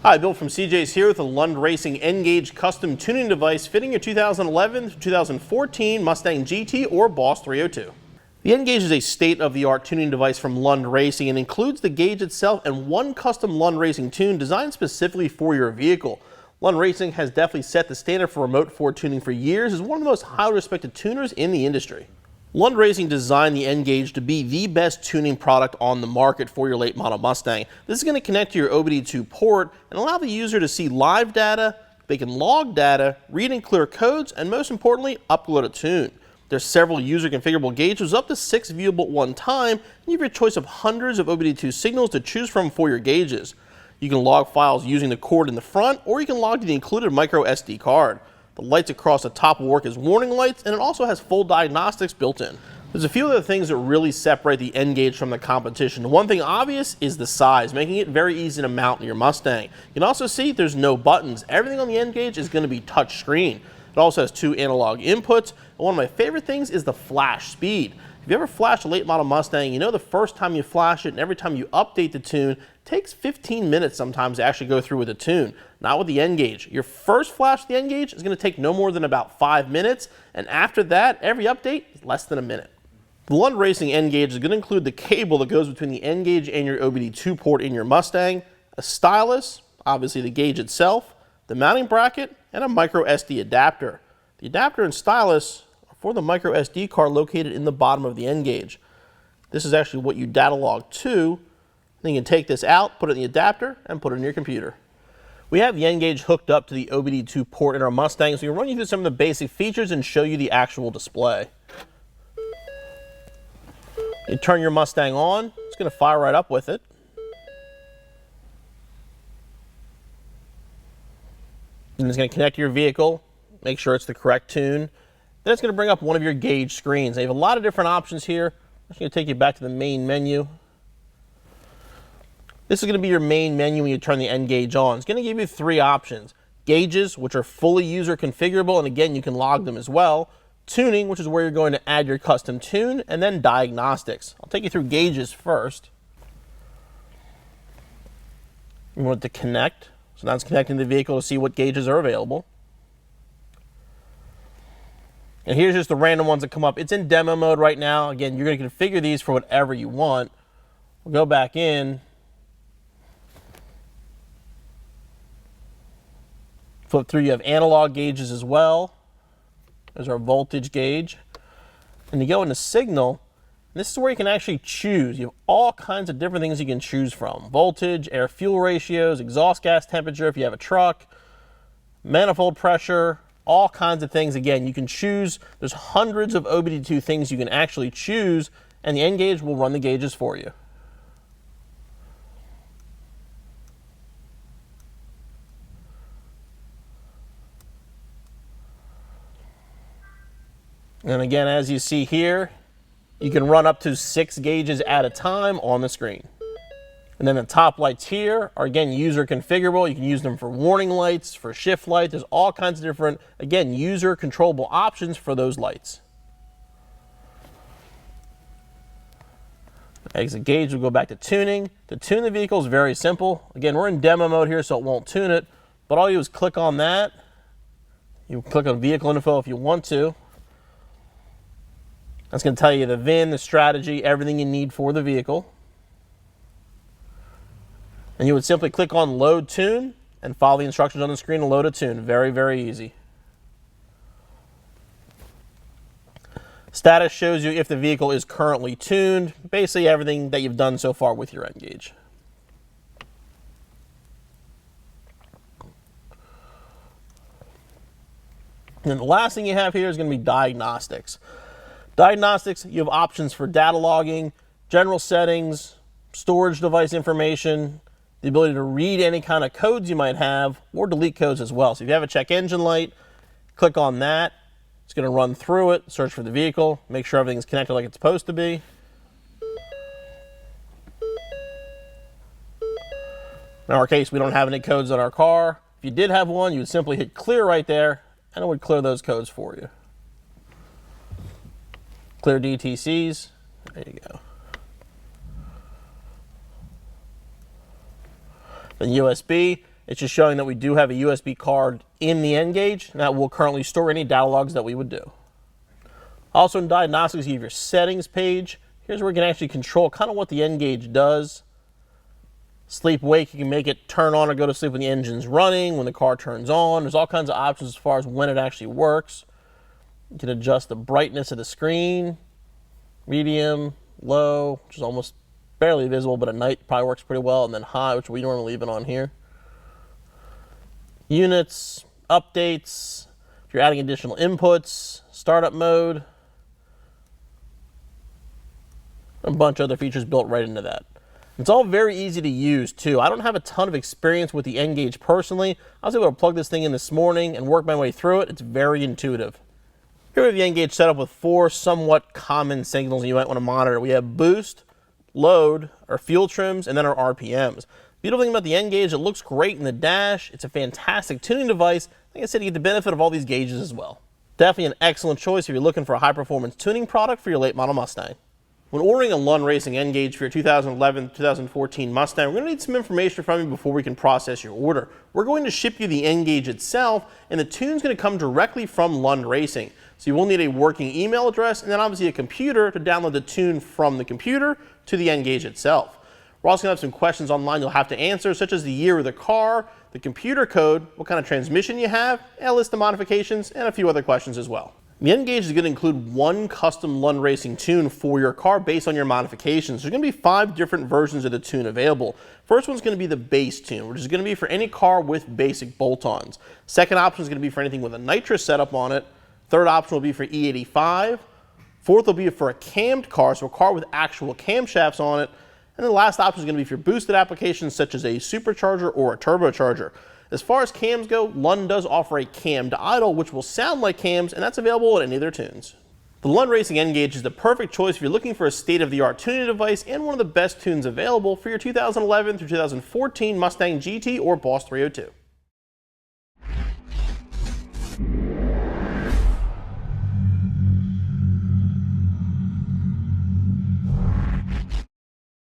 Hi, Bill from CJ's here with a Lund Racing nGauge custom tuning device fitting your 2011 to 2014 Mustang GT or Boss 302. The nGauge is a state-of-the-art tuning device from Lund Racing and includes the gauge itself and one custom Lund Racing tune designed specifically for your vehicle. Lund Racing has definitely set the standard for remote Ford tuning for years as one of the most highly respected tuners in the industry. Lund Racing designed the nGauge to be the best tuning product on the market for your late model Mustang. This is going to connect to your OBD2 port and allow the user to see live data, they can log data, read and clear codes, and most importantly, upload a tune. There's several user configurable gauges, up to 6 viewable at one time, and you have your choice of hundreds of OBD2 signals to choose from for your gauges. You can log files using the cord in the front, or you can log to the included micro SD card. The lights across the top will work as warning lights, and it also has full diagnostics built in. There's a few other things that really separate the nGauge from the competition. One thing obvious is the size, making it very easy to mount in your Mustang. You can also see there's no buttons. Everything on the nGauge is going to be touch screen. It also has 2 analog inputs, and one of my favorite things is the flash speed. If you ever flash a late model Mustang, you know the first time you flash it and every time you update the tune, it takes 15 minutes sometimes to actually go through with the tune. Not with the nGauge. Your first flash of the nGauge is going to take no more than about 5 minutes, and after that, every update is less than a minute. The Lund Racing nGauge is going to include the cable that goes between the nGauge and your OBD2 port in your Mustang, a stylus, obviously the gauge itself, the mounting bracket, and a micro SD adapter. The adapter and stylus are for the micro SD card located in the bottom of the nGauge. This is actually what you data log to. Then you can take this out, put it in the adapter, and put it in your computer. We have the nGauge hooked up to the OBD2 port in our Mustang, so we can run you through some of the basic features and show you the actual display. You turn your Mustang on, it's going to fire right up with it. And it's going to connect to your vehicle, make sure it's the correct tune. Then it's going to bring up one of your gauge screens. They have a lot of different options here. I'm just going to take you back to the main menu. This is going to be your main menu when you turn the nGauge on. It's going to give you 3 options. Gauges, which are fully user configurable, and again, you can log them as well. Tuning, which is where you're going to add your custom tune, and then diagnostics. I'll take you through gauges first. You want it to connect. So now it's connecting the vehicle to see what gauges are available. And here's just the random ones that come up. It's in demo mode right now. Again, you're going to configure these for whatever you want. We'll go back in. Flip through, you have analog gauges as well. There's our voltage gauge. And you go into signal, and this is where you can actually choose. You have all kinds of different things you can choose from. Voltage, air fuel ratios, exhaust gas temperature if you have a truck, manifold pressure, all kinds of things. Again, you can choose. There's hundreds of OBD2 things you can actually choose, and the nGauge will run the gauges for you. And again, as you see here, you can run up to 6 gauges at a time on the screen. And then the top lights here are, again, user configurable. You can use them for warning lights, for shift lights. There's all kinds of different, again, user controllable options for those lights. Exit gauge, we'll go back to tuning. To tune the vehicle is very simple. Again, we're in demo mode here, so it won't tune it. But all you do is click on that. You can click on vehicle info if you want to. That's going to tell you the VIN, the strategy, everything you need for the vehicle. And you would simply click on load tune and follow the instructions on the screen to load a tune. Very, very easy. Status shows you if the vehicle is currently tuned. Basically everything that you've done so far with your nGauge. And then the last thing you have here is going to be diagnostics. Diagnostics, you have options for data logging, general settings, storage device information, the ability to read any kind of codes you might have, or delete codes as well. So if you have a check engine light, click on that. It's going to run through it, search for the vehicle, make sure everything's connected like it's supposed to be. In our case, we don't have any codes on our car. If you did have one, you would simply hit clear right there, and it would clear those codes for you. Clear DTCs. There you go. Then USB. It's just showing that we do have a USB card in the nGauge, and that will currently store any data logs that we would do. Also in diagnostics, you have your settings page. Here's where you can actually control kind of what the nGauge does. Sleep, wake, you can make it turn on or go to sleep when the engine's running, when the car turns on. There's all kinds of options as far as when it actually works. You can adjust the brightness of the screen, medium, low, which is almost barely visible, but at night probably works pretty well, and then high, which we normally leave it on here. Units, updates, if you're adding additional inputs, startup mode, a bunch of other features built right into that. It's all very easy to use too. I don't have a ton of experience with the nGauge personally. I was able to plug this thing in this morning and work my way through it. It's very intuitive. Here we have the nGauge set up with 4 somewhat common signals you might want to monitor. We have boost, load, our fuel trims, and then our RPMs. Beautiful thing about the nGauge, it looks great in the dash. It's a fantastic tuning device. Like I said, you get the benefit of all these gauges as well. Definitely an excellent choice if you're looking for a high-performance tuning product for your late model Mustang. When ordering a Lund Racing nGauge for your 2011-2014 Mustang, we're going to need some information from you before we can process your order. We're going to ship you the nGauge itself, and the tune's going to come directly from Lund Racing. So you will need a working email address and then obviously a computer to download the tune from the computer to the nGauge itself. We're also going to have some questions online you'll have to answer, such as the year of the car, the computer code, what kind of transmission you have, and a list of modifications, and a few other questions as well. The nGauge is going to include one custom Lund Racing tune for your car based on your modifications. There's going to be 5 different versions of the tune available. First one's going to be the base tune, which is going to be for any car with basic bolt-ons. Second option is going to be for anything with a NITROUS setup on it. Third option will be for E85. Fourth will be for a cammed car, so a car with actual camshafts on it. And then the last option is going to be for boosted applications such as a supercharger or a turbocharger. As far as cams go, Lund does offer a cammed idle, which will sound like cams, and that's available at any of their tunes. The Lund Racing nGauge is the perfect choice if you're looking for a state-of-the-art tuning device and one of the best tunes available for your 2011 through 2014 Mustang GT or Boss 302.